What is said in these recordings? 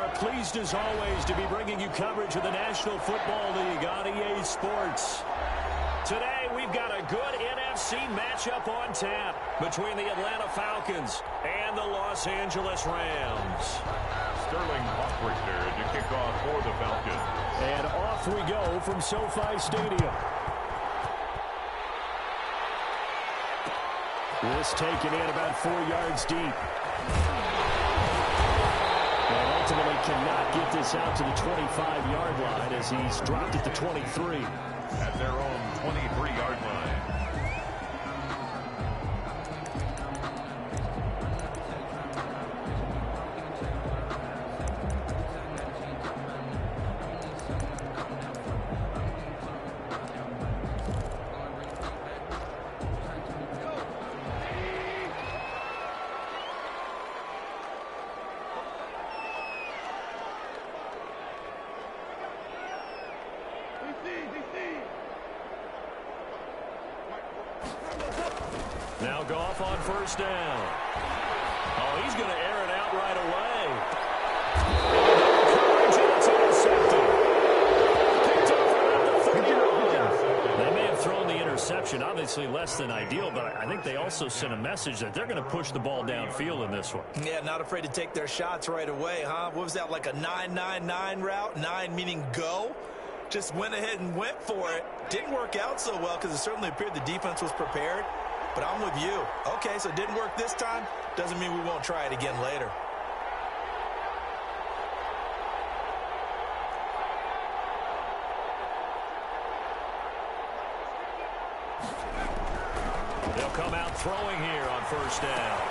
are pleased as always to be bringing you coverage of the National Football League on EA Sports. Today we've got a good NFC matchup on tap between the Atlanta Falcons and the Los Angeles Rams. Sterling Hoffrichter to kick off for the Falcons. And off we go from SoFi Stadium. This taken in about 4 yards deep. And ultimately cannot get this out to the 25-yard line as he's dropped at the 23. At their own 23-yard line. Now Goff on first down. Oh, he's going to air it out right away. They may have thrown the interception, obviously less than ideal, but I think they also sent a message that they're going to push the ball downfield in this one. Yeah, not afraid to take their shots right away, huh? What was that, like a 9-9-9 route? 9 meaning go? Just went ahead and went for it. Didn't work out so well because it certainly appeared the defense was prepared. But I'm with you. Okay, so it didn't work this time. Doesn't mean we won't try it again later. They'll come out throwing here on first down.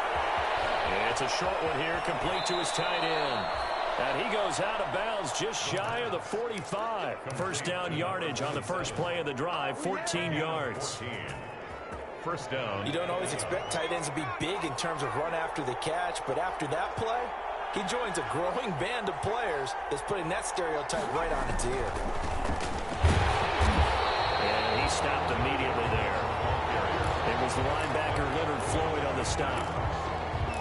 It's a short one here, complete to his tight end. And he goes out of bounds just shy of the 45. First down yardage on the first play of the drive, 14 yards. First down. You don't always expect tight ends to be big in terms of run after the catch, but after that play, he joins a growing band of players that's putting that stereotype right on its ear. And he stopped immediately there. It was the linebacker Leonard Floyd on the stop.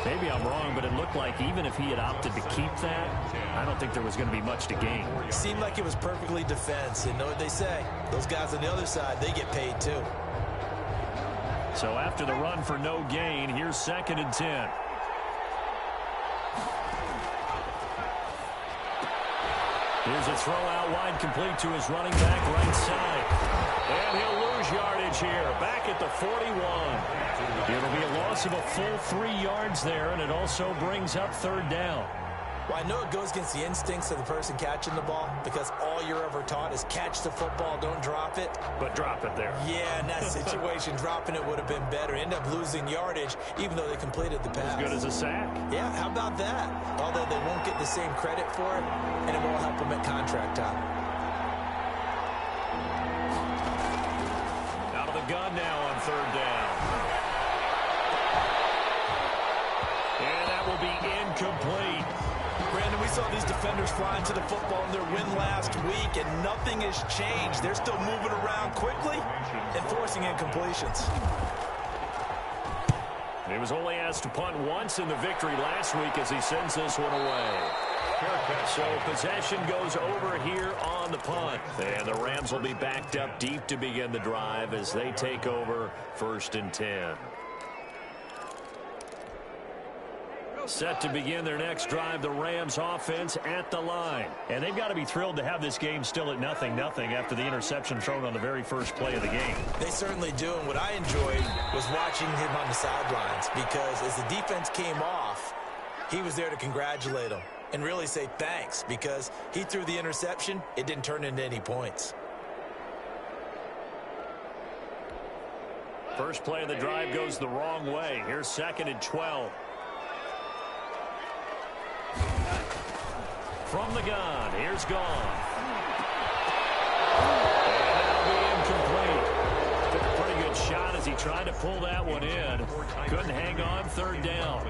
Maybe I'm wrong, but it looked like even if he had opted to keep that, I don't think there was going to be much to gain. It seemed like it was perfectly defense. And know what they say? Those guys on the other side, they get paid too. So after the run for no gain, here's 2nd and 10. Here's a throw out wide, complete to his running back right side. And he'll lose yardage here, back at the 41. It'll be a loss of a full 3 yards there, and it also brings up 3rd down. Well, I know it goes against the instincts of the person catching the ball because all you're ever taught is catch the football, don't drop it. But drop it there. Yeah, in that situation, dropping it would have been better. End up losing yardage, even though they completed the pass. As good as a sack. Yeah, how about that? Although they won't get the same credit for it, and it won't help them at contract time. Out of the gun now on 3rd down. And that will be incomplete. Brandon, we saw these defenders flying to the football in their win last week, and nothing has changed. They're still moving around quickly and forcing incompletions. He was only asked to punt once in the victory last week as he sends this one away. So possession goes over here on the punt. And the Rams will be backed up deep to begin the drive as they take over 1st and 10. Set to begin their next drive, the Rams offense at the line. And they've got to be thrilled to have this game still at 0-0 after the interception thrown on the very first play of the game. They certainly do, and what I enjoyed was watching him on the sidelines because as the defense came off, he was there to congratulate them and really say thanks because he threw the interception. It didn't turn into any points. First play of the drive goes the wrong way. Here's 2nd and 12. From the gun, here's Gone. And that'll be incomplete. Took a pretty good shot as he tried to pull that one in. Couldn't hang on, 3rd down.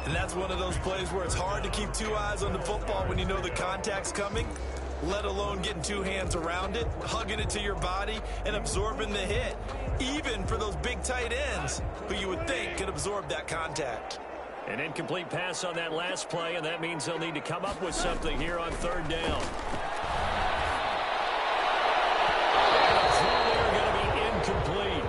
And that's one of those plays where it's hard to keep 2 eyes on the football when you know the contact's coming, let alone getting 2 hands around it, hugging it to your body, and absorbing the hit, even for those big tight ends who you would think could absorb that contact. An incomplete pass on that last play, and that means they'll need to come up with something here on third down. They're going to be incomplete.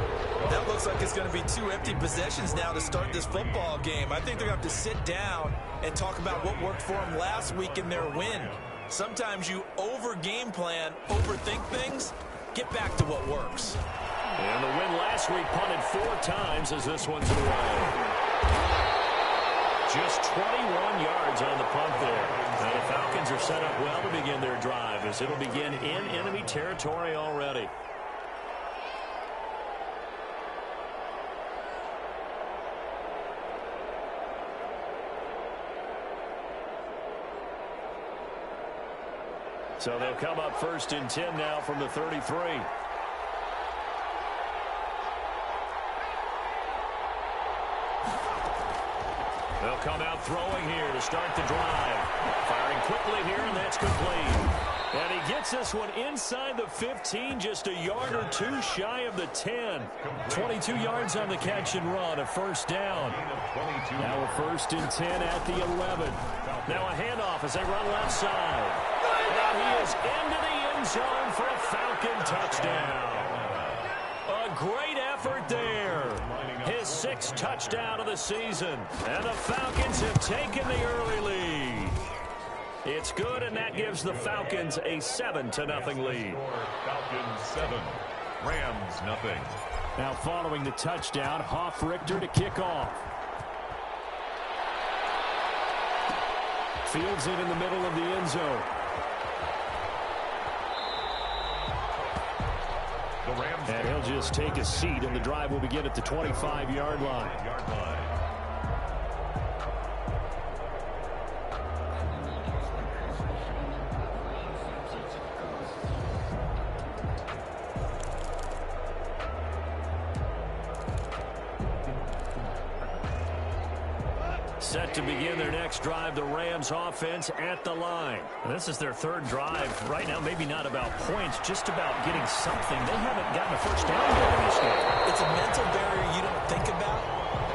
That looks like it's going to be 2 empty possessions now to start this football game. I think they're going to have to sit down and talk about what worked for them last week in their win. Sometimes you over-game plan, overthink things. Get back to what works. And the win last week punted 4 times as this one's away. Just 21 yards on the punt there. Now the Falcons are set up well to begin their drive as it'll begin in enemy territory already. So they'll come up 1st and 10 now from the 33. They'll come out throwing here to start the drive. Firing quickly here, and that's complete. And he gets this one inside the 15, just a yard or 2 shy of the 10. 22 yards on the catch and run, a first down. Now a 1st and 10 at the 11. Now a handoff as they run left side. And he is into the end zone for a Falcon touchdown. A great effort there. His 6th touchdown of the season. And the Falcons have taken the early lead. It's good, and that gives the Falcons a 7-0 lead. Falcons 7, Rams nothing. Now following the touchdown, Richter to kick off. Fields it in the middle of the end zone. And he'll just take a seat, and the drive will begin at the 25-yard line. Set to begin their next drive, the Rams offense at the line. And this is their 3rd drive. Right now, maybe not about points, just about getting something. They haven't gotten a first down yet in this game. It's a mental barrier you don't think about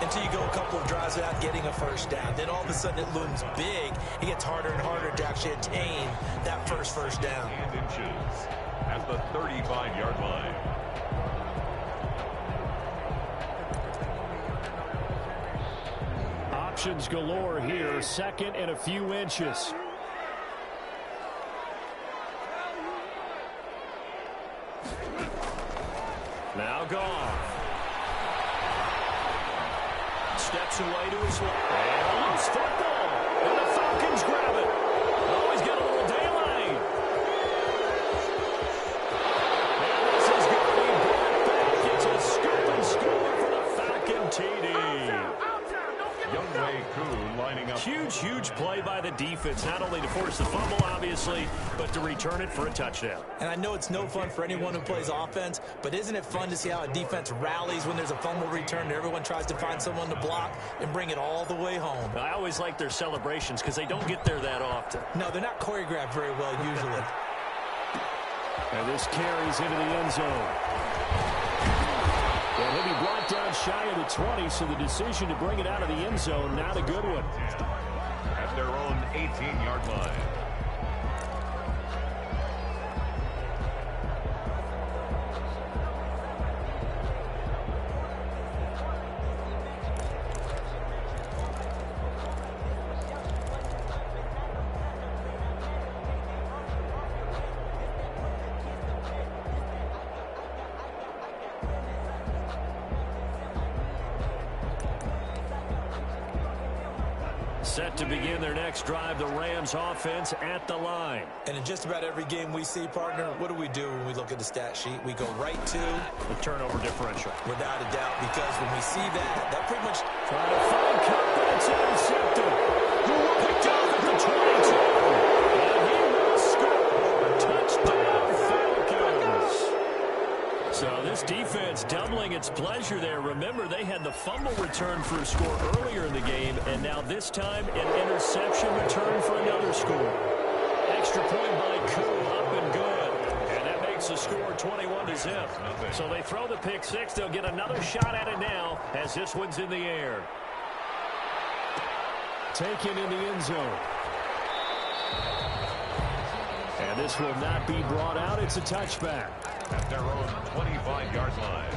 until you go a couple of drives without getting a first down. Then all of a sudden it looms big. It gets harder and harder to actually attain that first down. Inches at the 35-yard line. Options galore here, 2nd and a few inches. Now gone. Steps away to his left. And a loose football. And the Falcons grab it. Oh, he's got a little daylight. And this is going to be brought back. It's a scoop and score for the Falcon TD. Lining up. Huge play by the defense, not only to force the fumble, obviously, but to return it for a touchdown. And I know it's no fun for anyone who plays offense, but isn't it fun to see how a defense rallies when there's a fumble return and everyone tries to find someone to block and bring it all the way home? I always like their celebrations because they don't get there that often. No, they're not choreographed very well usually. And this carries into the end zone. And he'll be brought down shy of the 20, so the decision to bring it out of the end zone, not a good one. At their own 18-yard line. Set to begin their next drive, the Rams offense at the line. And in just about every game we see, partner, what do when we look at the stat sheet? We go right to the turnover differential. Without a doubt, because when we see that pretty much... Trying to find Cup, but it's intercepted. Picked off at the 22. And he will score. Touchdown, Falcons. So this defense doubling its pleasure there. Remember, they had the fumble return for a score earlier in the game, and now this time an interception return for another score. Extra point by Koo, up and good. And that makes the score 21-0. So they throw the pick six. They'll get another shot at it now as this one's in the air. taken in the end zone. And this will not be brought out. It's a touchback. At their own 25-yard line.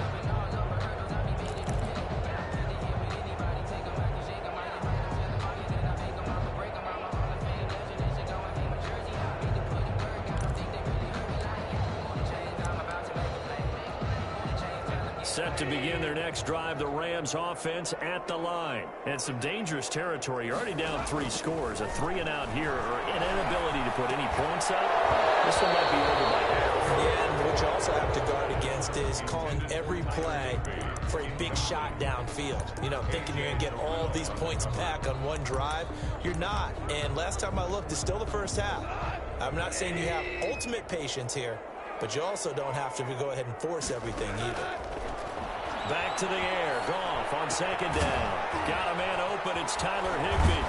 Set to begin their next drive, the Rams offense at the line. And some dangerous territory. You're already down 3 scores. A 3 and out here, or an inability to put any points up. This one might be over by half. Yeah, and what you also have to guard against is calling every play for a big shot downfield. You know, thinking you're going to get all these points back on one drive. You're not. And last time I looked, it's still the first half. I'm not saying you have ultimate patience here, but you also don't have to go ahead and force everything either. Back to the air. Goff on second down. Got a man open. It's Tyler Higbee.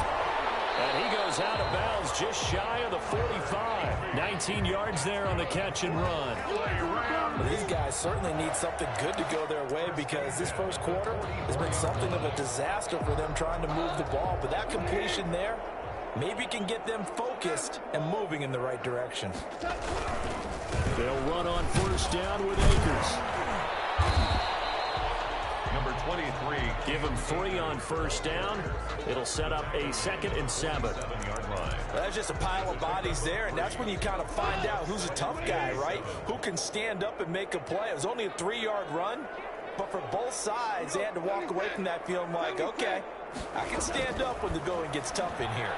And he goes out of bounds just shy of the 45. 19 yards there on the catch and run. Well, these guys certainly need something good to go their way because this first quarter has been something of a disaster for them trying to move the ball. But that completion there maybe can get them focused and moving in the right direction. They'll run on first down with Akers. Number 23. Give him 3 on first down. It'll set up a 2nd and 7. 7-yard line. Well, that's just a pile of bodies there, and that's when you kind of find out who's a tough guy, right? Who can stand up and make a play. It was only a 3-yard run, but for both sides, they had to walk away from that feeling like, okay, I can stand up when the going gets tough in here.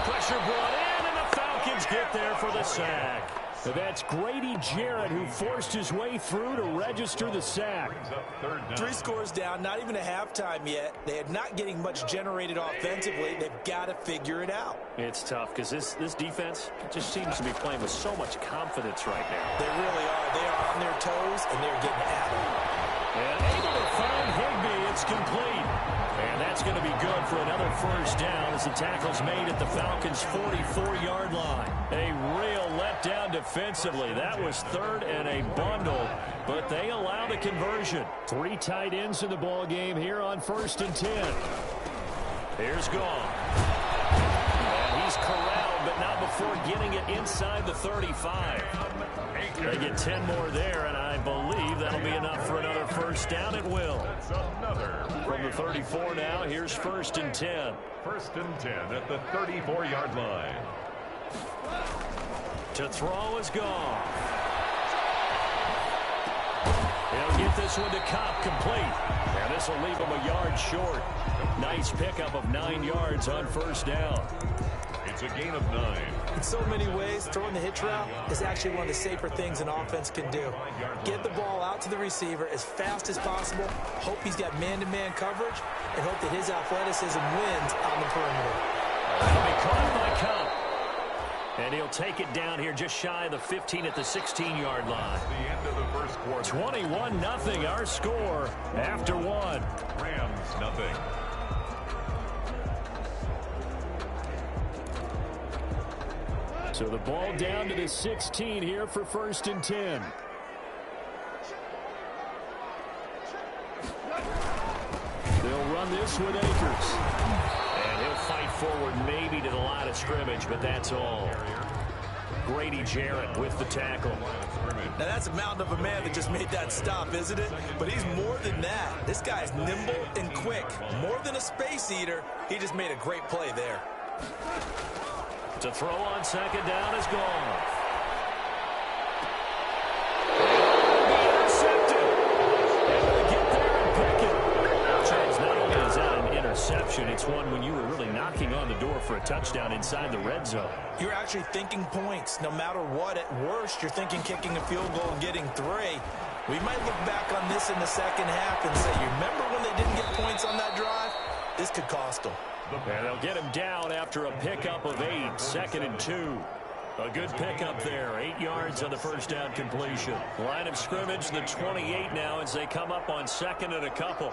Pressure brought in, and the Falcons get there for the sack. That's Grady Jarrett who forced his way through to register the sack. 3 scores down, not even a halftime yet. They are not getting much generated offensively. They've got to figure it out. It's tough because this defense just seems to be playing with so much confidence right now. They really are. They are on their toes, and they're getting at it. And able to find Higbee. It's complete. And that's going to be good for another first down as the tackle's made at the Falcons' 44-yard line. A real letdown defensively. That was 3rd and a bundle, but they allow the conversion. 3 tight ends in the ball game here on 1st and 10. Here's Goff. And he's corralled, but not before getting it inside the 35. They get 10 more there, and I believe that'll be enough for another first down. It will. From the 34 now, here's 1st and 10. 1st and 10 at the 34-yard line. To throw is Goff. He'll get this one to Cobb, complete. And this will leave him a yard short. Nice pickup of 9 yards on first down. It's a gain of 9. In so many ways, throwing the hitch route is actually one of the safer things an offense can do. Get the ball out to the receiver as fast as possible, hope he's got man-to-man coverage, and hope that his athleticism wins on the perimeter. That'll be caught by Cobb. And he'll take it down here just shy of the 15 at the 16-yard line. The end of the first quarter. 21-0 our score after 1. Rams, nothing. So the ball down to the 16 here for 1st and 10. They'll run this with Akers. And he'll fight forward maybe to the line of scrimmage, but that's all. Grady Jarrett with the tackle. Now that's a mountain of a man that just made that stop, isn't it? But he's more than that. This guy's nimble and quick. More than a space eater, he just made a great play there. To throw on second down is Goff. Intercepted. Able to get there and pick it. Charles, not only is that an interception, it's one when you were really knocking on the door for a touchdown inside the red zone. You're actually thinking points. No matter what, at worst, you're thinking kicking a field goal and getting 3. We might look back on this in the second half and say, you remember when they didn't get points on that drive? This could cost them. And they'll get him down after a pickup of 8, 2nd and 2. A good pickup there, 8 yards on the first down completion. Line of scrimmage, the 28 now as they come up on 2nd and a couple.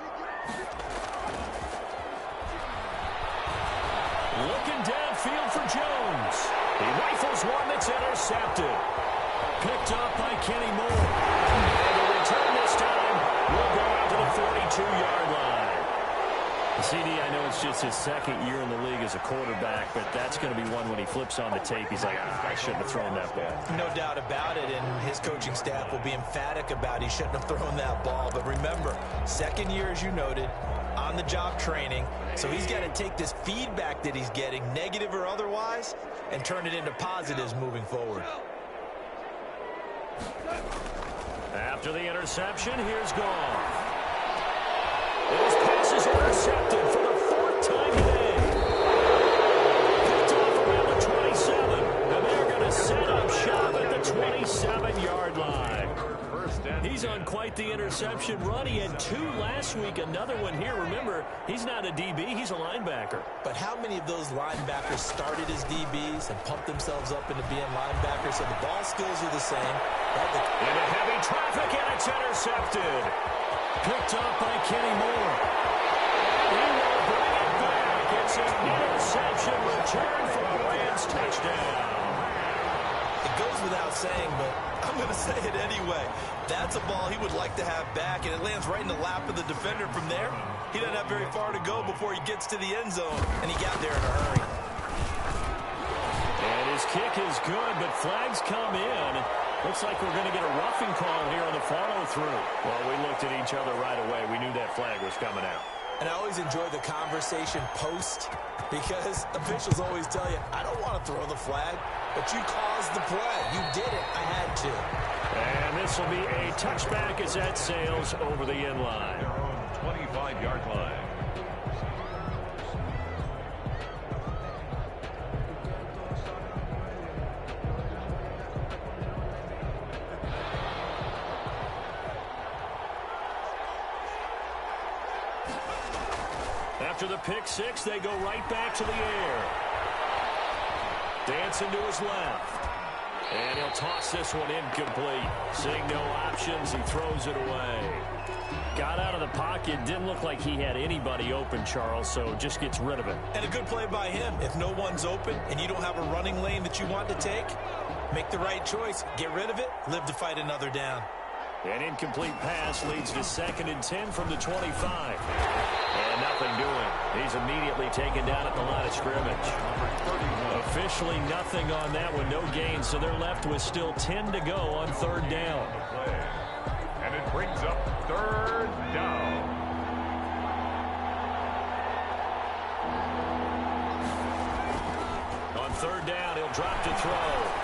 Looking downfield for Jones. He rifles one that's intercepted. Picked up by Kenny Moore. And the return this time will go out to the 42-yard line. CD, it's his second year in the league as a quarterback, but that's going to be one when he flips on the tape. He's like, I shouldn't have thrown that ball. No doubt about it, and his coaching staff will be emphatic about he shouldn't have thrown that ball. But remember, second year, as you noted, on-the-job training, so he's got to take this feedback that he's getting, negative or otherwise, and turn it into positives moving forward. After the interception, here's Goff. His pass is intercepted for the fourth time today. Picked off around the 27, and they're going to set up shop at the 27-yard line. He's on quite the interception run. He had 2 last week, another one here. Remember, he's not a DB, he's a linebacker. But how many of those linebackers started as DBs and pumped themselves up into being linebackers? So the ball skills are the same. Into heavy traffic, and it's intercepted. Picked up by Kenny Moore. He will bring it back. It's an interception return for a Rams touchdown. It goes without saying, but I'm going to say it anyway. That's a ball he would like to have back, and it lands right in the lap of the defender from there. He doesn't have very far to go before he gets to the end zone, and he got there in a hurry. And his kick is good, but flags come in. Looks like we're going to get a roughing call here on the follow-through. Well, we looked at each other right away. We knew that flag was coming out. And I always enjoy the conversation post because officials always tell you, I don't want to throw the flag, but you caused the play. You did it. I had to. And this will be a touchback as that sails over the end line. Their own 25-yard line. After the pick six, they go right back to the air. Dancing to his left. And he'll toss this one incomplete. Seeing no options, he throws it away. Got out of the pocket. Didn't look like he had anybody open, Charles, so just gets rid of it. And a good play by him. If no one's open and you don't have a running lane that you want to take, make the right choice. Get rid of it. Live to fight another down. An incomplete pass leads to 2nd and 10 from the 25. And nothing doing. He's immediately taken down at the line of scrimmage. Officially nothing on that one, no gain, so they're left with still 10 to go on 3rd down. And it brings up 3rd down. On 3rd down, he'll drop to throw.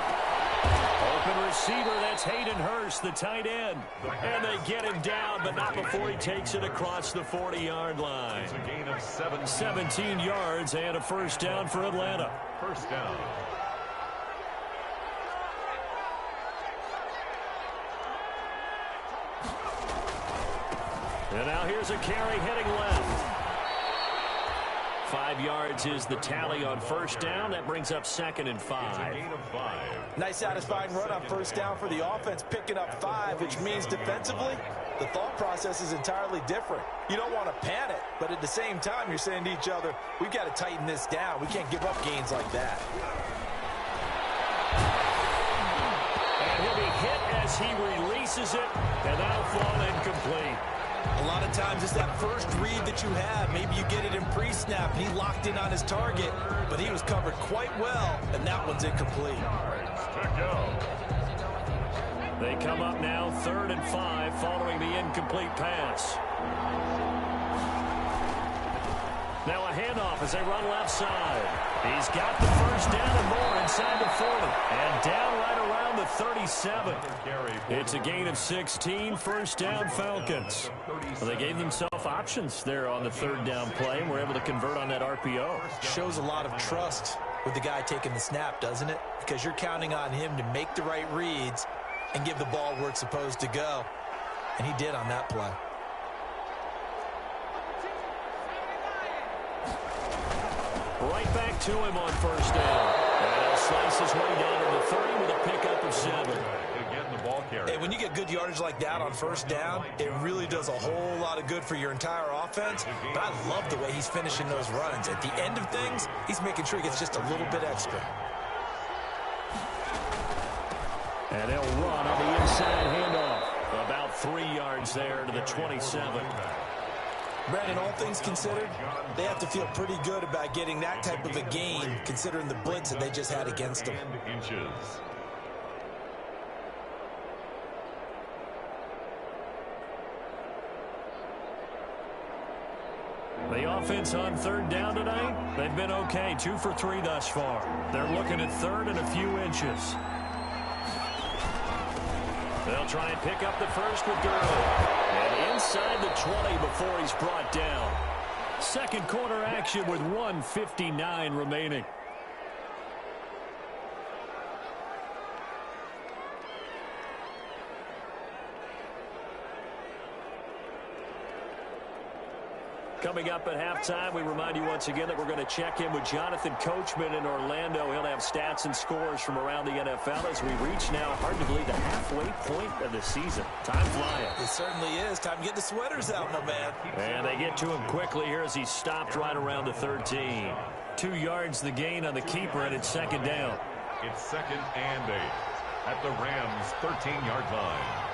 Open receiver, that's Hayden Hurst, the tight end. And they get him down, but not before he takes it across the 40-yard line. It's a gain of 17 yards and a 1st down for Atlanta. 1st down. And now here's a carry heading left. 5 yards is the tally on 1st down. That brings up 2nd and 5. It's a gain of 5. Nice satisfying run on 1st down for the offense, picking up 5, which means defensively, the thought process is entirely different. You don't want to panic, but at the same time, you're saying to each other, we've got to tighten this down. We can't give up gains like that. And he'll be hit as he releases it, and that'll fall incomplete. A lot of times it's that first read that you have. Maybe you get it in pre-snap, and he locked in on his target, but he was covered quite well, and that one's incomplete. To go. They come up now 3rd and 5 following the incomplete pass. Now a handoff as they run left side. He's got the 1st down and more inside the 40. And down right around the 37. It's a gain of 16, 1st down Falcons. Well, they gave themselves options there on the 3rd down play and were able to convert on that RPO. Shows a lot of trust with the guy taking the snap, doesn't it? Because you're counting on him to make the right reads and give the ball where it's supposed to go. And he did on that play. Right back to him on 1st down. And he'll slice his way down to the 30 with a pickup of 7. Again, the ball carrier. Hey, when you get good yardage like that on 1st down, it really does a whole lot of good for your entire offense. But I love the way he's finishing those runs. At the end of things, he's making sure he gets just a little bit extra. And they'll run on the inside handoff. About 3 yards there to the 27. Brandon, all things considered, they have to feel pretty good about getting that type of a gain, considering the blitz that they just had against them. The offense on third down tonight, they've been okay, 2 for 3 thus far. They're looking at third and a few inches. They'll try and pick up the first with Gurley. And inside the 20 before he's brought down. Second quarter action with 1:59 remaining. Coming up at halftime, we remind you once again that we're going to check in with Jonathan Coachman in Orlando. He'll have stats and scores from around the NFL as we reach now, hard to believe, the halfway point of the season. Time flying. It certainly is. Time to get the sweaters out, my man. And they get to him quickly here as he stopped right around the 13. 2 yards the gain on the keeper, and it's second down. It's 2nd and 8 at the Rams' 13-yard line.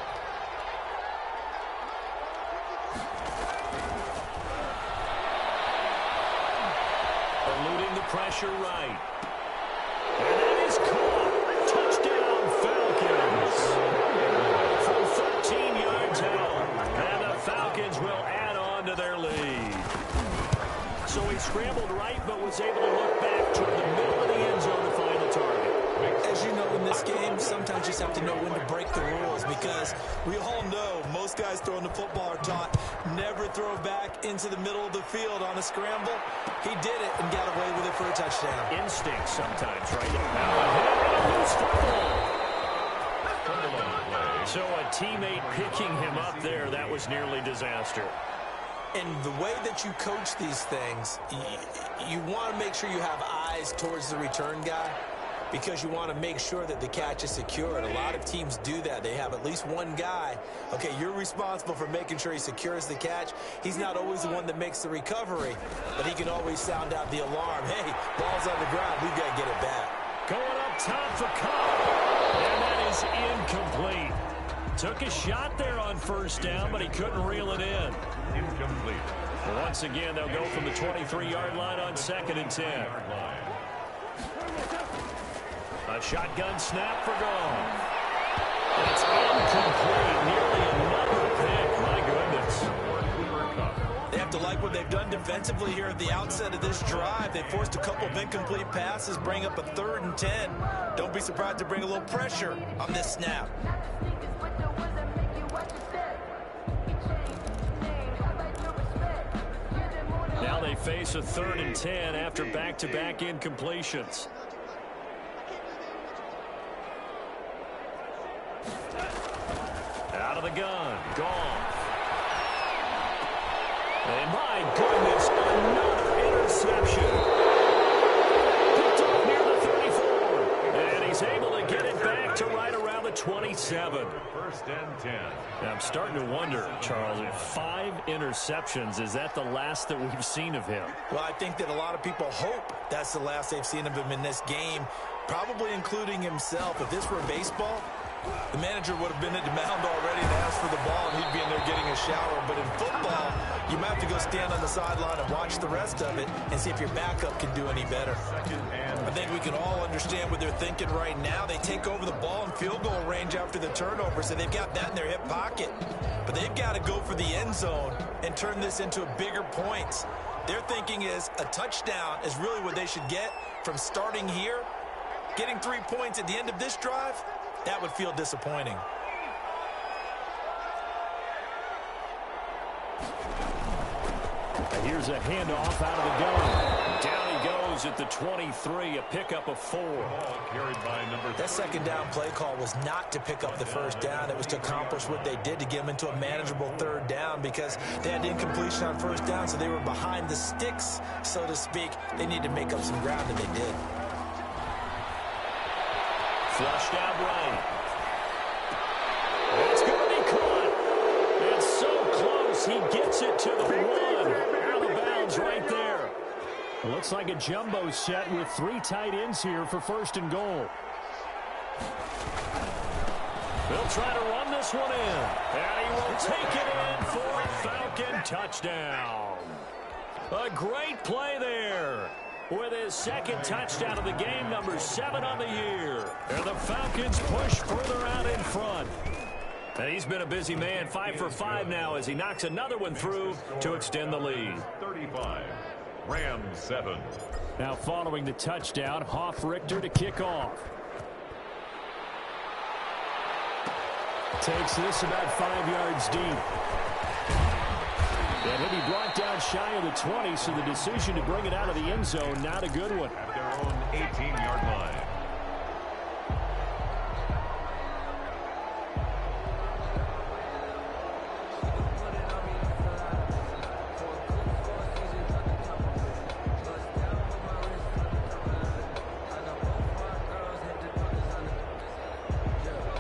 Eluding the pressure right. And that is caught. Touchdown, Falcons. From 13 yards out. And the Falcons will add on to their lead. So he scrambled right, but was able to look back toward the middle of the end zone to find the target. As you know, in this game, sometimes you just have to know when to break the rules, because we all know most guys throwing the football are taught never throw back into the middle of the field on a scramble. He did it and got away with it for a touchdown. Instinct sometimes, right? Now so a teammate picking him up there, that was nearly disaster. And the way that you coach these things, you want to make sure you have eyes towards the return guy, because you want to make sure that the catch is secured. A lot of teams do that. They have at least one guy. Okay, you're responsible for making sure he secures the catch. He's not always the one that makes the recovery, but he can always sound out the alarm. Hey, ball's on the ground. We've got to get it back. Going up top for Cobb. And that is incomplete. Took a shot there on first down, but he couldn't reel it in. Incomplete. Once again, they'll go from the 23-yard line on 2nd and 10. A shotgun snap for Goff. It's incomplete. Nearly another pick. My goodness. They have to like what they've done defensively here at the outset of this drive. They forced a couple of incomplete passes, bring up a 3rd and 10. Don't be surprised to bring a little pressure on this snap. Now they face a 3rd and 10 after back-to-back incompletions. Out of the gun, Goff. And my goodness, another interception. Picked up near the 34. And he's able to get it back to right around the 27. 1st and 10. Now, I'm starting to wonder, Charles, 5 interceptions, is that the last that we've seen of him? Well, I think that a lot of people hope that's the last they've seen of him in this game, probably including himself. If this were baseball, the manager would have been at the mound already and asked for the ball, and he'd be in there getting a shower. But in football, you might have to go stand on the sideline and watch the rest of it and see if your backup can do any better. I think we can all understand what they're thinking right now. They take over the ball in field goal range after the turnover, so they've got that in their hip pocket. But they've got to go for the end zone and turn this into a bigger points. Their thinking is a touchdown is really what they should get from starting here. Getting 3 points at the end of this drive, that would feel disappointing. Here's a handoff out of the gun. Down he goes at the 23, a pickup of 4. That second down play call was not to pick up the first down. It was to accomplish what they did, to get them into a manageable 3rd down, because they had incompletion on first down, so they were behind the sticks, so to speak. They need to make up some ground, and they did. Flushed out right. It's going to be caught. It's so close. He gets it to the 1. Out of bounds right there. It looks like a jumbo set with 3 tight ends here for 1st and goal. They'll try to run this one in. And he will take it in for a Falcon touchdown. A great play there. With his second touchdown of the game, number 7 on the year. And the Falcons push further out in front. And he's been a busy man, 5 for 5 now as he knocks another one through to extend the lead. 35, Rams 7. Now following the touchdown, Richter to kick off. Takes this about 5 yards deep. And he'll be brought down shy of the 20, so the decision to bring it out of the end zone, not a good one. At their own 18-yard line.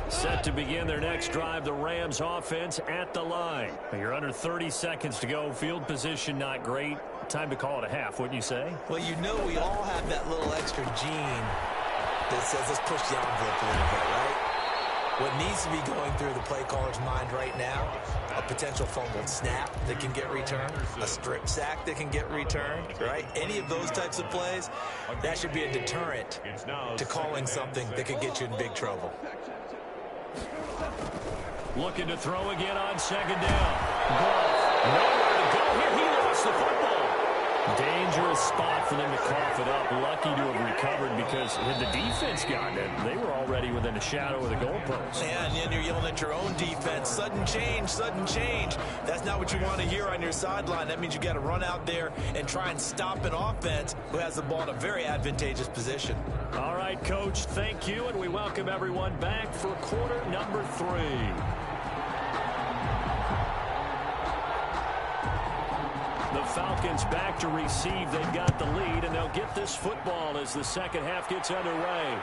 Set to begin their next drive, the Rams offense at the line. You're under 30 seconds to go. Field position not great. Time to call it a half, wouldn't you say? Well, you know we all have that little extra gene that says let's push the envelope a little bit, right? What needs to be going through the play caller's mind right now, a potential fumbled snap that can get returned, a strip sack that can get returned, right? Any of those types of plays, that should be a deterrent to calling something that could get you in big trouble. Looking to throw again on second down. Nowhere to go here. He lost the football. Dangerous spot for them to cough it up. Lucky to have recovered because had the defense gotten it, they were already within a shadow of the goalpost. Yeah, and then you're yelling at your own defense. Sudden change, sudden change. That's not what you want to hear on your sideline. That means you got to run out there and try and stop an offense who has the ball in a very advantageous position. All right, Coach, thank you, and we welcome everyone back for quarter number 3. The Falcons back to receive. They've got the lead, and they'll get this football as the second half gets underway.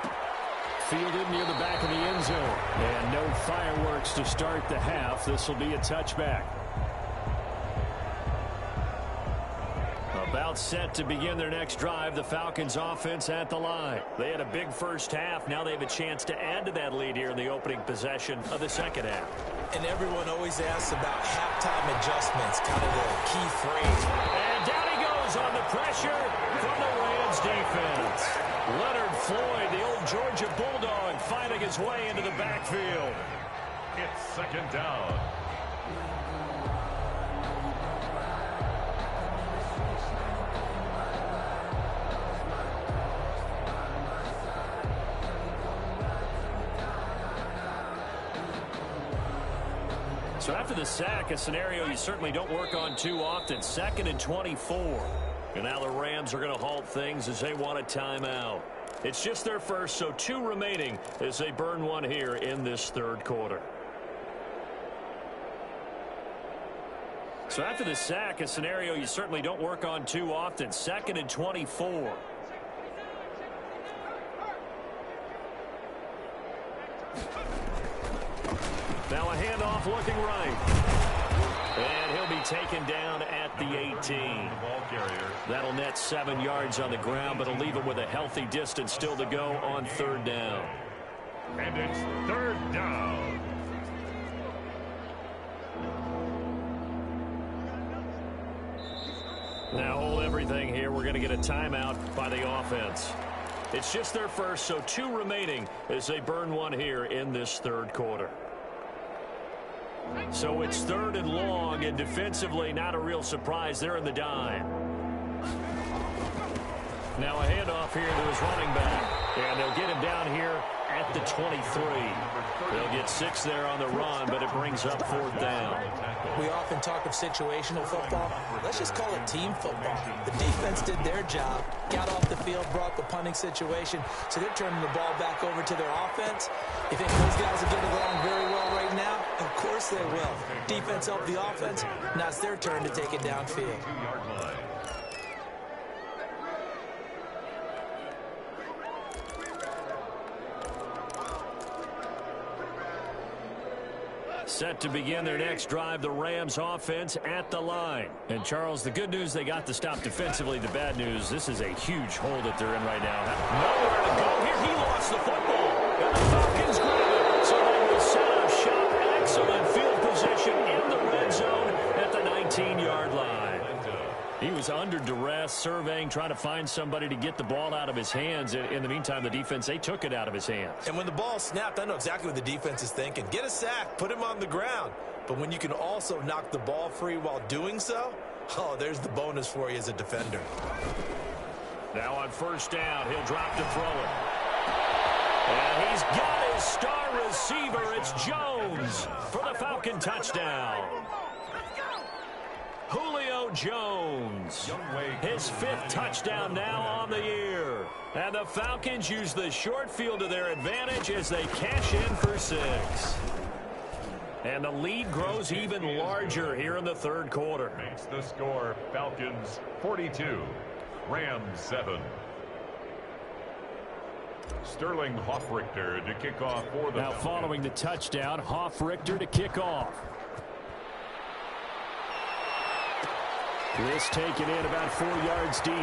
Fielded near the back of the end zone. And no fireworks to start the half. This will be a touchback. About set to begin their next drive, the Falcons offense at the line. They had a big first half. Now they have a chance to add to that lead here in the opening possession of the second half. And everyone always asks about halftime adjustments, kind of the key phrase. And down he goes on the pressure from the Rams defense. Leonard Floyd, the old Georgia Bulldog, finding his way into the backfield. It's second down. So after the sack, a scenario you certainly don't work on too often. 2nd and 24. And now the Rams are going to halt things as they want a timeout. It's just their first, so 2 remaining as they burn one here in this third quarter. So after the sack, a scenario you certainly don't work on too often. 2nd and 24. Now a handoff looking right. And he'll be taken down at the 18. That'll net 7 yards on the ground, but it'll leave him with a healthy distance still to go on 3rd down. And it's 3rd down. Now hold everything here. We're going to get a timeout by the offense. It's just their first, so 2 remaining as they burn one here in this third quarter. So it's 3rd and long, and defensively not a real surprise. They're in the dime. Now a handoff here to his running back, and they'll get him down here at the 23. They'll get 6 there on the run, but it brings up 4th down. We often talk of situational football. Let's just call it team football. The defense did their job, got off the field, brought the punting situation, so they're turning the ball back over to their offense. You think those guys are getting along very well right now? Of course they will. Defense helped the offense. Now it's their turn to take it downfield. Set to begin their next drive, the Rams offense at the line. And, Charles, the good news, they got to stop defensively. The bad news, this is a huge hole that they're in right now. Nowhere to go here. He lost the football. And the Falcons grab it. So they will set up shop. Excellent field position in the red zone at the 19-yard He was under duress, surveying, trying to find somebody to get the ball out of his hands. In the meantime, the defense, they took it out of his hands. And when the ball snapped, I know exactly what the defense is thinking. Get a sack, put him on the ground. But when you can also knock the ball free while doing so, oh, there's the bonus for you as a defender. Now on first down, he'll drop to throw it. And he's got his star receiver. It's Jones for the Falcon touchdown. Julio Jones, his 5th touchdown now on the year. And the Falcons use the short field to their advantage as they cash in for 6. And the lead grows even larger here in the third quarter. Makes the score Falcons 42, Rams 7. Sterling Hoffrichter to kick off for the Falcons. Following the touchdown, Hoffrichter to kick off. This taken in about 4 yards deep.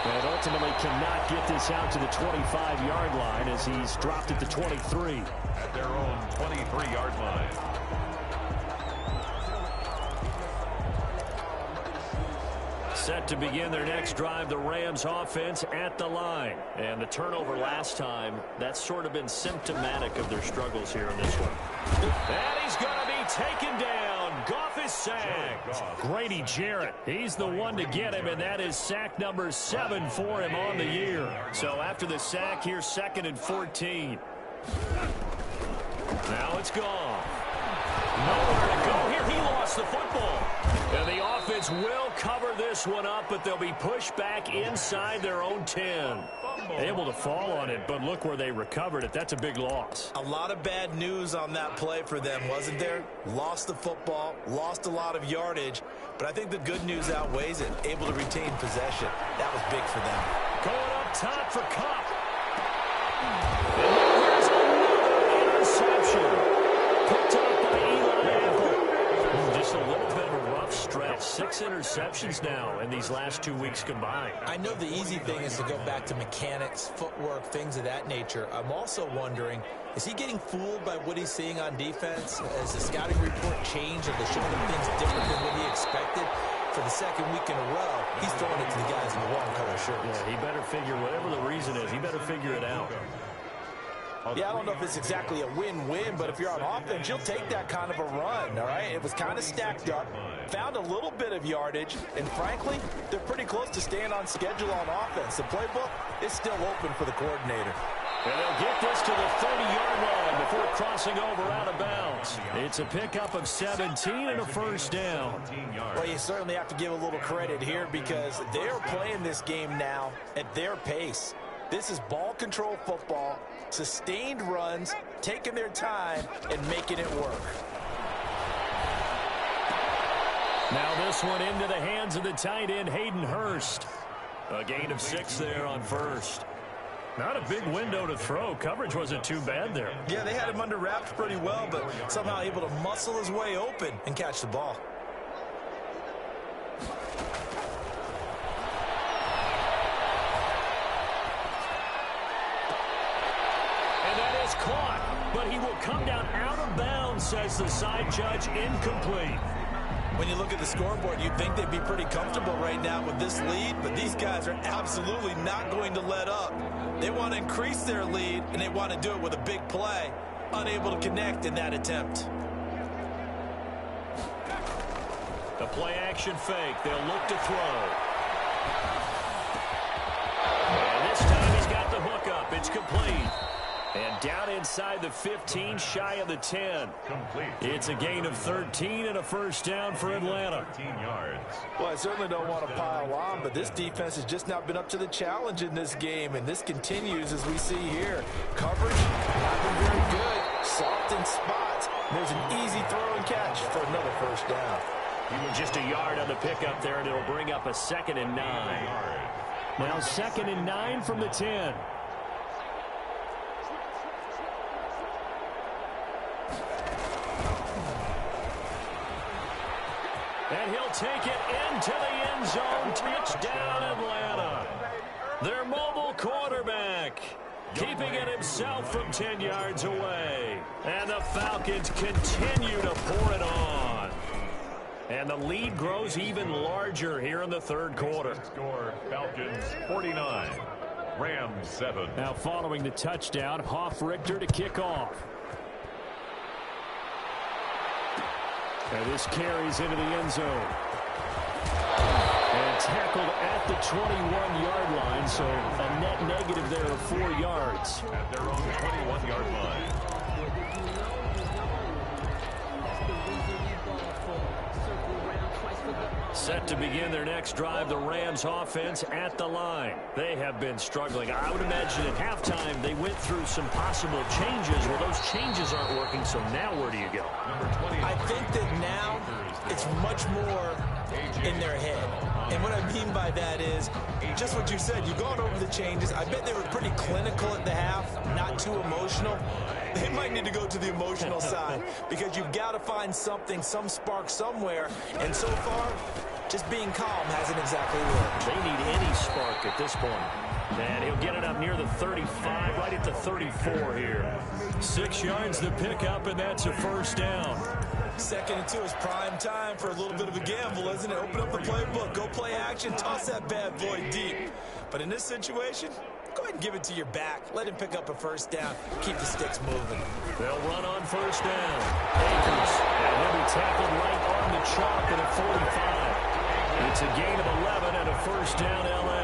And ultimately cannot get this out to the 25-yard line as he's dropped at the 23. At their own 23-yard line. Set to begin their next drive, the Rams offense at the line. And the turnover last time, that's sort of been symptomatic of their struggles here in this one. And he's going to be taken down. Goff is sacked. Grady Jarrett, he's the one to get him, and that is sack number 7 for him on the year. So after the sack, here's 2nd and 14. Now it's gone. Nowhere to go here. He lost the football. And the offense will cover this one up, but they'll be pushed back inside their own 10. Able to fall on it, but look where they recovered it. That's a big loss. A lot of bad news on that play for them, wasn't there? Lost the football, lost a lot of yardage, but I think the good news outweighs it. Able to retain possession. That was big for them. Going up top for Cup. And here's another interception. Picked up by Eli Apple. Just a little bit of a rough stretch. 6 interceptions now in these last 2 weeks combined. I know the easy thing is to go back to mechanics, footwork, things of that nature. I'm also wondering, is he getting fooled by what he's seeing on defense? Has the scouting report changed? Are they showing him things different than what he expected? For the 2nd week in a row, he's throwing it to the guys in the wrong color shirts. Yeah, he better figure, whatever the reason is, he better figure it out. Yeah, I don't know if it's exactly a win-win, but if you're on offense, you'll take that kind of a run, all right? It was kind of stacked up, found a little bit of yardage, and frankly, they're pretty close to staying on schedule on offense. The playbook is still open for the coordinator. And they'll get this to the 30-yard line before crossing over out of bounds. It's a pickup of 17 and a first down. Well, you certainly have to give a little credit here because they're playing this game now at their pace. This is ball control football, sustained runs, taking their time, and making it work. Now this one into the hands of the tight end, Hayden Hurst. A gain of 6 there on first. Not a big window to throw. Coverage wasn't too bad there. Yeah, they had him under wraps pretty well, but somehow able to muscle his way open and catch the ball. Caught, but he will come down out of bounds, says the side judge. Incomplete. When you look at the scoreboard, you'd think they'd be pretty comfortable right now with this lead, but these guys are absolutely not going to let up. They want to increase their lead, and they want to do it with a big play. Unable to connect in that attempt. The play-action fake. They'll look to throw. And this time he's got the hook up. It's complete. And down inside the 15, shy of the 10. Complete. It's a gain of 13 and a first down for Atlanta. 13 yards. Well, I certainly don't want to pile on, but this defense has just not been up to the challenge in this game, and this continues as we see here. Coverage not been very good. Soft in spots. There's an easy throw and catch for another first down. Even just a yard on the pickup there, and it'll bring up a 2nd and 9. Now 2nd and 9 from the 10. And he'll take it into the end zone. Touchdown, Atlanta. Their mobile quarterback keeping it himself from 10 yards away. And the Falcons continue to pour it on. And the lead grows even larger here in the third quarter. Score, Falcons 49, Rams 7. Now following the touchdown, Richter to kick off. And this carries into the end zone. And tackled at the 21-yard line, so a net negative there of 4 yards. At their own 21-yard line. Set to begin their next drive, the Rams offense at the line. They have been struggling. I would imagine at halftime they went through some possible changes. Well, those changes aren't working, so now where do you go? I think that now it's much more in their head. And what I mean by that is just what you said. You've gone over the changes. I bet they were pretty clinical at the half, not too emotional. They might need to go to the emotional side because you've got to find something, some spark somewhere. And so far, just being calm hasn't exactly worked. They need any spark at this point. And he'll get it up near the 35, right at the 34 here. 6 yards to pick up, and that's a first down. 2nd and 2 is prime time for a little bit of a gamble, isn't it? Open up the playbook, go play action, toss that bad boy deep. But in this situation, go ahead and give it to your back. Let him pick up a first down. Keep the sticks moving. They'll run on first down. Akers, and he'll be tackled right on the chalk at a 45. It's a gain of 11 and a first down, L.A.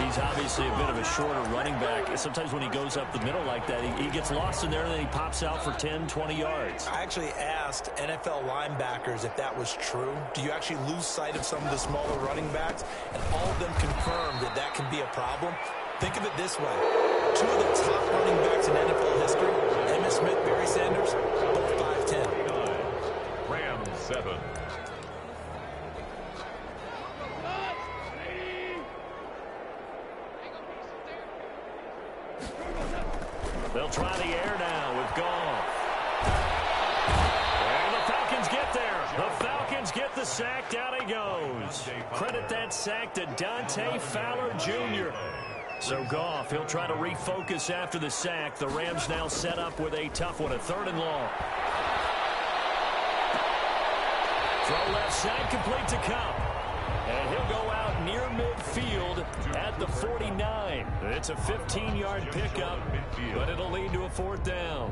He's obviously a bit of a shorter running back. Sometimes when he goes up the middle like that, he gets lost in there, and then he pops out for 10, 20 yards. I actually asked NFL linebackers if that was true. Do you actually lose sight of some of the smaller running backs? And all of them confirmed that that can be a problem. Think of it this way. 2 of the top running backs in NFL history, Emmitt Smith, Barry Sanders, both 5'10". Rams 7. They'll try the air now with Goff. And the Falcons get there. The Falcons get the sack. Down he goes. Credit that sack to Dante Fowler Jr. So Goff, he'll try to refocus after the sack. The Rams now set up with a tough one, a 3rd and long. Throw left side, complete to Cup. And he'll go out near midfield at the 49. It's a 15-yard pickup, but it'll lead to a 4th down.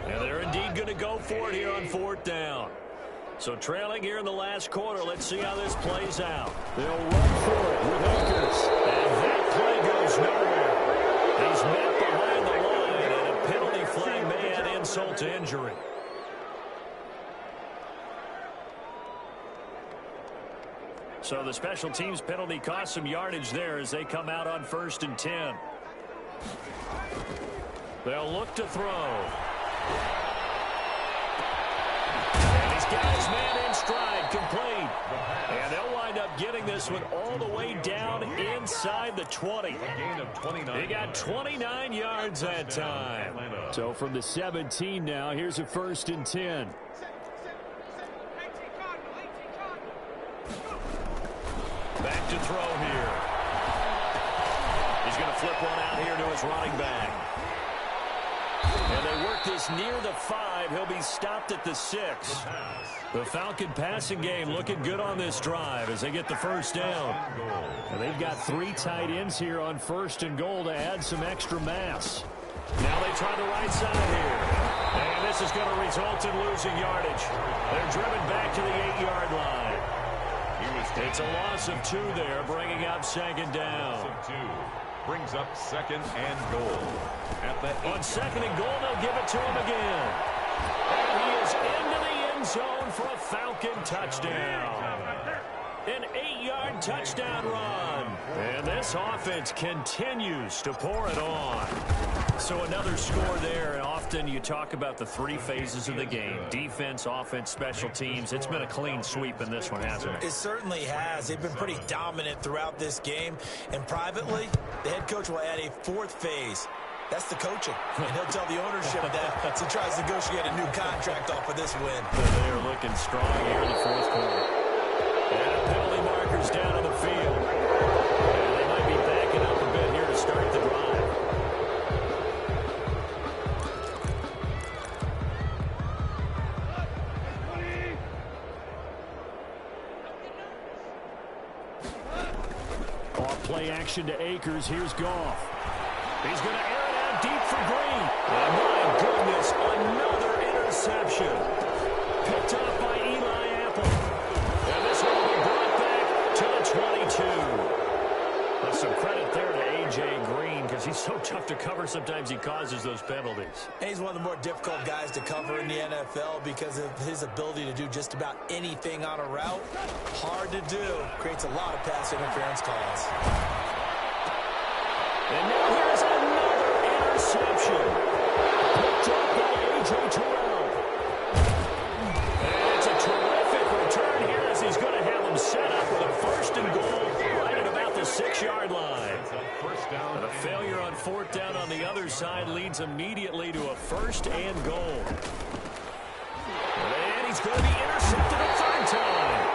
And they're indeed going to go for it here on 4th down. So trailing here in the last quarter, let's see how this plays out. They'll run for it with Akers. And that play goes nowhere. He's met behind the line, and a penalty flag may add insult to injury. So the special teams penalty cost some yardage there as they come out on 1st and 10. They'll look to throw. And he's got his man in stride, complete. And they'll wind up getting this one all the way down inside the 20. Gain of 29. He got 29 yards that time. So from the 17 now, here's a 1st and 10. Back to throw here. He's going to flip one out here to his running back. And they work this near the 5. He'll be stopped at the 6. The Falcon passing game looking good on this drive as they get the first down. And they've got 3 tight ends here on 1st and goal to add some extra mass. Now they try the right side here. And this is going to result in losing yardage. They're driven back to the 8-yard line. It's a loss of 2 there, bringing up 2nd down. Brings up 2nd and goal. On 2nd and goal, they'll give it to him again. And he is into the end zone for a Falcon touchdown. An 8-yard touchdown run. And this offense continues to pour it on. So another score there, and often you talk about the 3 phases of the game. Defense, offense, special teams. It's been a clean sweep in this one, hasn't it? It certainly has. They've been pretty dominant throughout this game. And privately, the head coach will add a 4th phase. That's the coaching. And he'll tell the ownership that as he tries to negotiate a new contract off of this win. They are looking strong here in the 4th quarter. And penalty markers down on the field. And they might be backing up a bit Off play action to Akers. Here's Goff. He's going to air it out deep for Green. And my goodness, another interception. Picked up by Eli Apple. And this one will be brought back to the 22. But some credit there to A.J. Green because he's so tough to cover. Sometimes he causes those penalties. And he's one of the more difficult guys to cover in the NFL because of his ability to do just about anything on a route. Hard to do. Creates a lot of pass interference calls. And now here's another interception. Picked up by A.J. Terrell. And it's a terrific return here as he's going to have him set up with a first and goal right at about the 6-yard line. And a failure on fourth down on the other side leads immediately to a first and goal. And he's going to be intercepted a third time.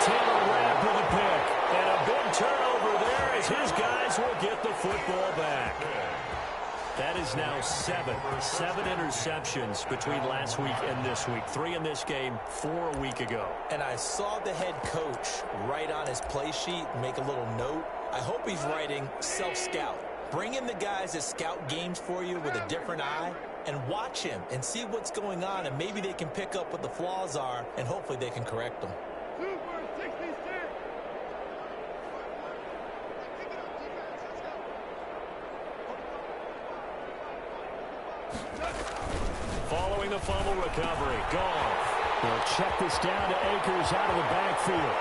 Taylor Rapp with a pick. And a big turnover there as his guys will get the football back. That is now seven interceptions between last week and this week. 3 in this game, 4 a week ago. And I saw the head coach write on his play sheet, make a little note. I hope he's writing self-scout. Bring in the guys that scout games for you with a different eye and watch him and see what's going on, and maybe they can pick up what the flaws are, and hopefully they can correct them. Following the fumble recovery, Goff. They'll check this down to Akers out of the backfield.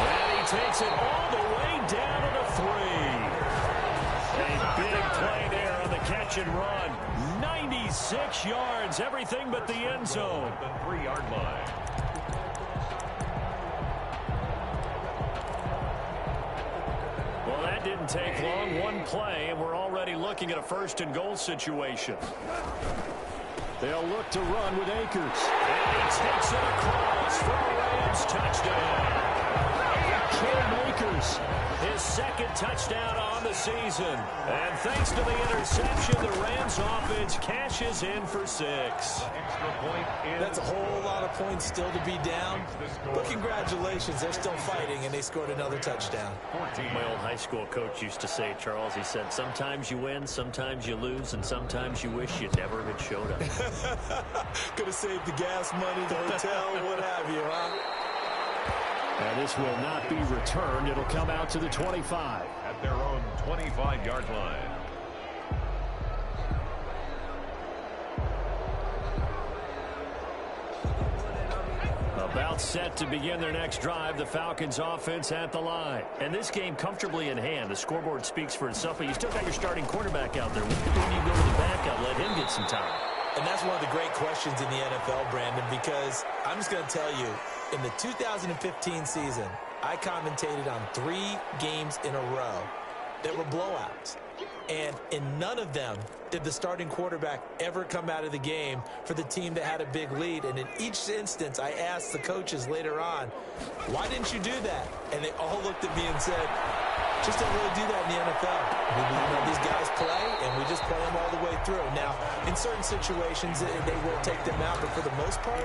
And he takes it all the way down to the 3. A big play there on the catch and run. 96 yards, everything but the end zone. The 3-yard line. Didn't take long. One play, and we're already looking at a first and goal situation. They'll look to run with Akers. And he takes it across for a Rams touchdown. Cam Akers, his second touchdown on the season. And thanks to the interception, the Rams offense cashes in for 6. Extra point in. That's a whole lot of points still to be down. But congratulations, they're still fighting, and they scored another touchdown. My old high school coach used to say, Charles, he said, sometimes you win, sometimes you lose, and sometimes you wish you never had showed up. Could have saved the gas money, the hotel, what have you, huh? And this will not be returned. It'll come out to the 25. At their own 25-yard line. About set to begin their next drive, the Falcons offense at the line. And this game comfortably in hand. The scoreboard speaks for itself, but you still got your starting quarterback out there. When do you go to the backup, let him get some time? And that's one of the great questions in the NFL, Brandon, because I'm just going to tell you, in the 2015 season, I commentated on 3 games in a row that were blowouts. And in none of them did the starting quarterback ever come out of the game for the team that had a big lead. And in each instance, I asked the coaches later on, why didn't you do that? And they all looked at me and said, just don't really do that in the NFL. These guys play, and we just play them all the way through. Now, in certain situations, they will take them out, but for the most part,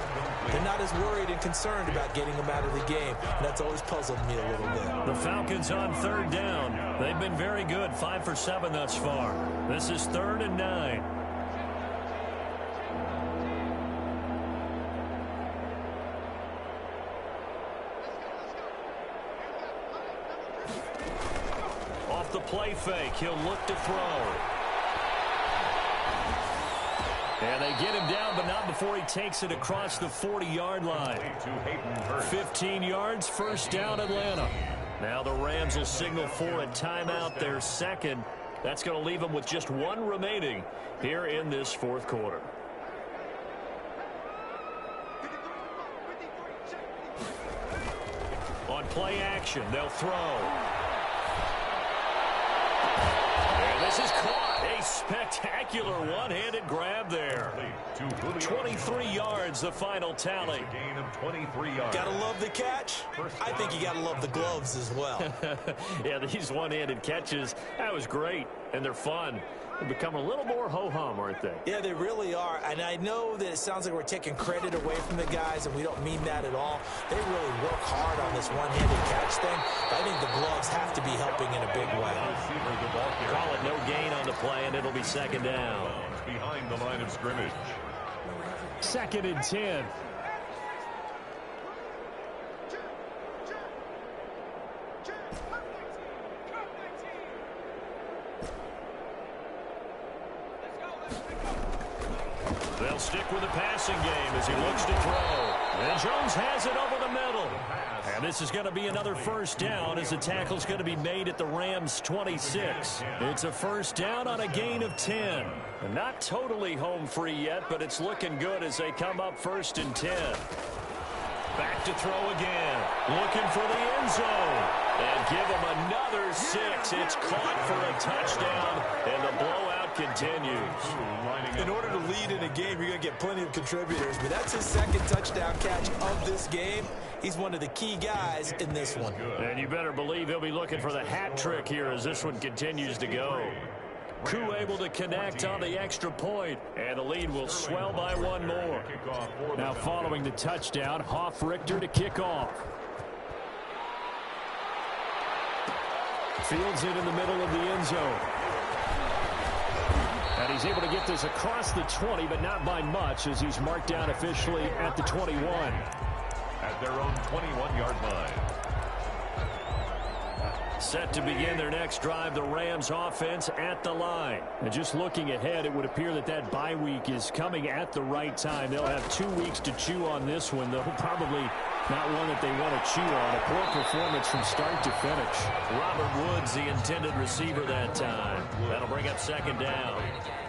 they're not as worried and concerned about getting them out of the game. And that's always puzzled me a little bit. The Falcons on third down. They've been very good, 5 for 7 thus far. This is 3rd and 9. Off the play fake, he'll look to throw. And they get him down, but not before he takes it across the 40-yard line. 15 yards, first down, Atlanta. Now the Rams will signal for a timeout, their second. That's going to leave them with just 1 remaining here in this 4th quarter. On play action, they'll throw. And this is caught. A spectacular one-handed grab there. 23 yards, the final tally. Gain of 23 yards. Gotta love the catch. I think you gotta love the gloves as well. Yeah, these one-handed catches, that was great. and they're fun. They've become a little more ho-hum, aren't they? Yeah, they really are. And I know that it sounds like we're taking credit away from the guys, and we don't mean that at all. They really work hard on this one-handed catch thing. But I think the gloves have to be helping in a big way. Call it no gain on the play, and it'll be second down. Behind the line of scrimmage. 2nd and 10. They'll stick with the passing game as he looks to throw. And Jones has it over the middle. And this is going to be another first down as the tackle's going to be made at the Rams' 26. It's a first down on a gain of 10. And not totally home free yet, but it's looking good as they come up 1st and 10. Back to throw again. Looking for the end zone. And give him another 6. It's caught for a touchdown. And the blowout continues. In order to lead in a game, you're going to get plenty of contributors. But that's his 2nd touchdown catch of this game. He's one of the key guys in this one. And you better believe he'll be looking for the hat trick here as this one continues to go. Koo able to connect on the extra point, and the lead will swell by one more. Now following the touchdown, Richter to kick off. Fields it in the middle of the end zone. And he's able to get this across the 20, but not by much as he's marked down officially at the 21. At their own 21-yard line. Set to begin their next drive, the Rams offense at the line. And just looking ahead, it would appear that that bye week is coming at the right time. They'll have 2 weeks to chew on this one, though probably not one that they want to chew on. A poor performance from start to finish. Robert Woods, the intended receiver that time. That'll bring up 2nd down.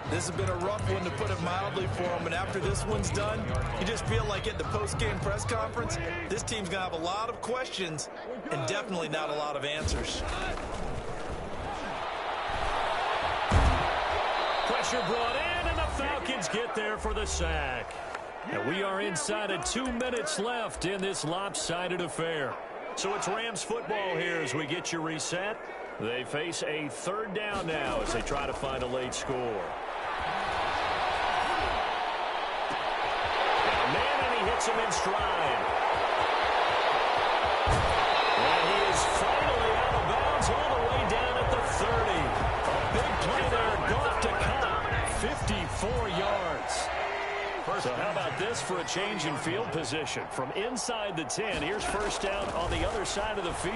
This has been a rough one, to put it mildly, for him. And after this one's done, you just feel like at the post-game press conference, this team's going to have a lot of questions and definitely not a lot of answers. Pressure brought in, and the Falcons get there for the sack. And we are inside of 2 minutes left in this lopsided affair. So it's Rams football here as we get you reset. They face a 3rd down now as they try to find a late score. Hits him in stride. And he is finally out of bounds all the way down at the 30. A big play there. Goff to cut. 54 yards. So how about this for a change in field position? From inside the 10, here's first down on the other side of the field.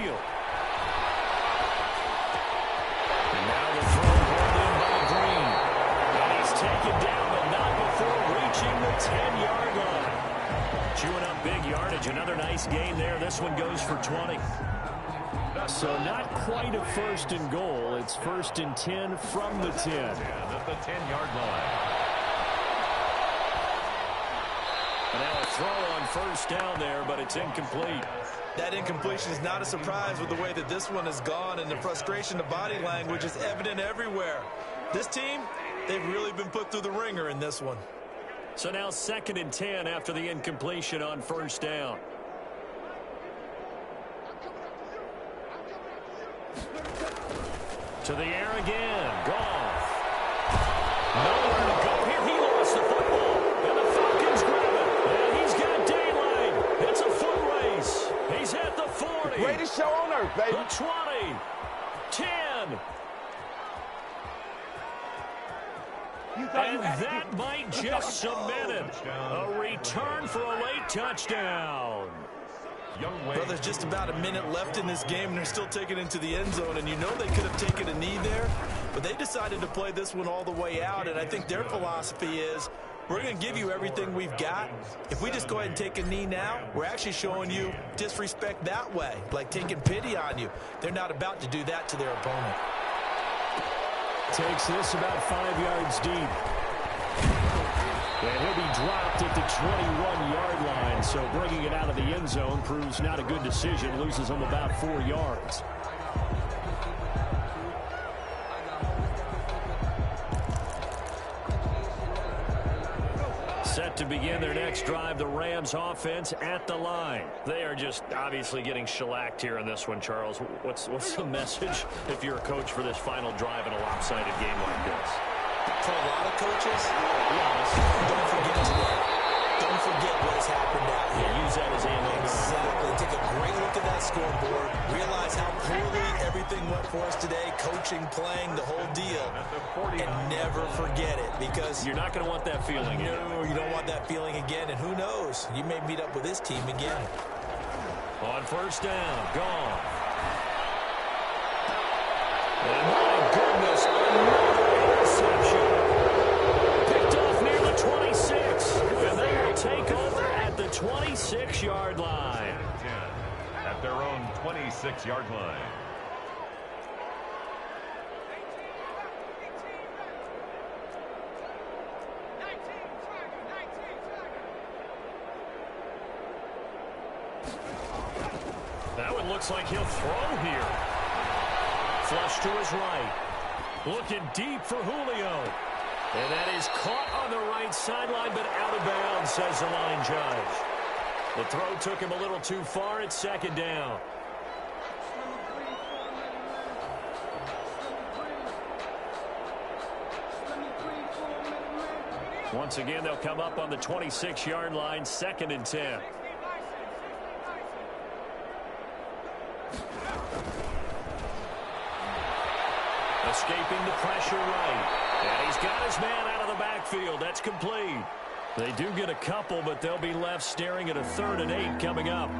And now the throw brought in by Green. And he's taken down, but not before reaching the 10-yard line. Chewing up big yardage. Another nice gain there. This one goes for 20. So not quite a 1st and goal. It's 1st and 10 from the 10. At the 10-yard line. And now a throw on first down there, but it's incomplete. That incompletion is not a surprise with the way that this one has gone, and the frustration of body language is evident everywhere. This team, they've really been put through the ringer in this one. So now 2nd and 10 after the incompletion on first down. To the air again. Goff. Nowhere to go here. He lost the football. And the Falcons grab it. And he's got daylight. It's a foot race. He's at the 40. Greatest show on earth, baby. The 20. 10. And that might just cement it. A return for a late touchdown. Well, there's just about a minute left in this game, and they're still taking it into the end zone. And you know they could have taken a knee there, but they decided to play this one all the way out. And I think their philosophy is, we're going to give you everything we've got. If we just go ahead and take a knee now, we're actually showing you disrespect that way, like taking pity on you. They're not about to do that to their opponent. Takes this about 5 yards deep. And he'll be dropped at the 21-yard line, so bringing it out of the end zone proves not a good decision. Loses him about 4 yards. Set to to begin their next drive. The Rams offense at the line. They are just obviously getting shellacked here in this one, Charles. What's the message if you're a coach for this final drive in a lopsided game like this? For a lot of coaches, don't forget today. Don't forget what has happened out here. Yeah, use that as ammo. Exactly. Take a great look at that scoreboard. Realize how poorly everything went for us today. Coaching, playing, the whole deal. And never forget it, because you're not going to want that feeling again. No, you don't want that feeling again. And who knows? You may meet up with this team again. On first down, gone. And my goodness, another interception. Picked off near the 26. And they will take over at the 26-yard line. At their own 26-yard line. That one looks like he'll throw here. Flush to his right. Looking deep for Julio. And that is caught on the right sideline, but out of bounds, says the line judge. The throw took him a little too far. It's second down. Once again, they'll come up on the 26-yard line, 2nd and 10. Escaping the pressure right. And he's got his man out of the backfield. That's complete. They do get a couple, but they'll be left staring at a 3rd and 8 coming up.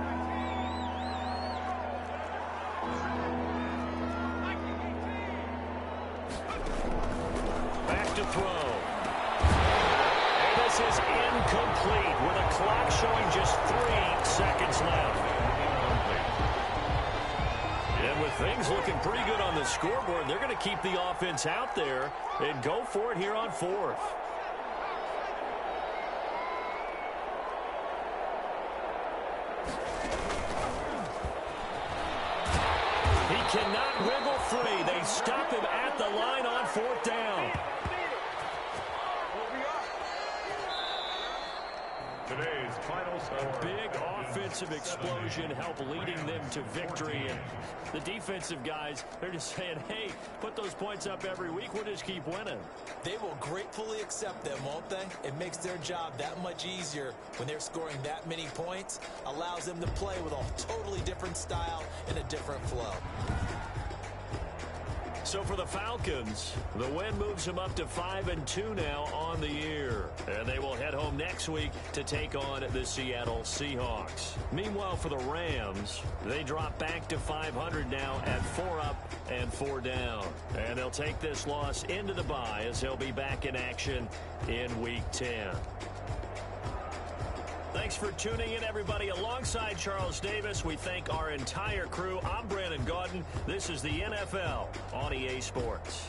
Back to throw. And this is incomplete with a clock showing just 3 seconds left. And with things looking pretty good on the scoreboard, they're going to keep the offense out there and go for it here on 4th. He cannot wiggle free. They stop him at the line on 4th down. Today's final score. A big offensive explosion helped leading them to victory. And the defensive guys, they're just saying, hey, put those points up every week. We'll just keep winning. They will gratefully accept them, won't they? It makes their job that much easier when they're scoring that many points. Allows them to play with a totally different style and a different flow. So for the Falcons, the win moves them up to 5-2 now on the year. And they will head home next week to take on the Seattle Seahawks. Meanwhile, for the Rams, they drop back to 500 now at 4 up and 4 down. And they'll take this loss into the bye as they'll be back in action in Week 10. Thanks for tuning in, everybody. Alongside Charles Davis, we thank our entire crew. I'm Brandon Gaudin. This is the NFL on EA Sports.